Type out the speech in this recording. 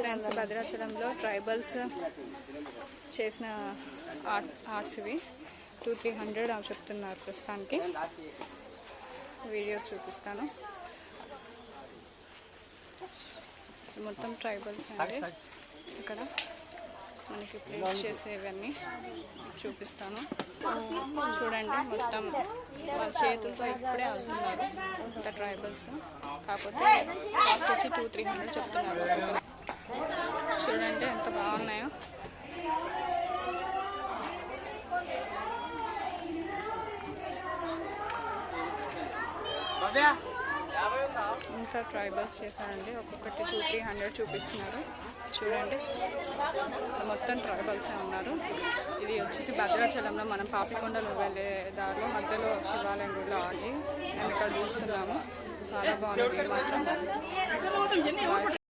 Friends భద్రాచలంలో tribals చేసిన arts ఇవి 200-300 చెప్తున్నారు ప్రస్తుతానికి. వీడియోస్ చూపిస్తాను. మొత్తం ట్రైబల్స్ అండి. ఇక్కడ మనకి ప్లేస్ చేసేవన్నీ చూపిస్తాను. చూడండి, మొత్తం వాళ్ళ చేతులతో ఇప్పుడే వెళ్తున్నారు ఇంత ట్రైబల్స్. కాకపోతే కాస్ట్ వచ్చి 200-300 చెప్తున్నారు. చూడండి ఎంత బాగున్నాయో. ఇంకా ట్రైబల్స్ చేశారండి. ఒక్కొక్కటి 200-300 చూపిస్తున్నారు. చూడండి, మొత్తం ట్రైబల్సే ఉన్నారు. ఇది వచ్చేసి భద్రాచలంలో మనం పాపికొండలు వెళ్ళే దారిలో మధ్యలో శివాలయం గుడిలో ఆగి మేము ఇక్కడ చూస్తున్నాము. చాలా బాగుంది మాత్రం.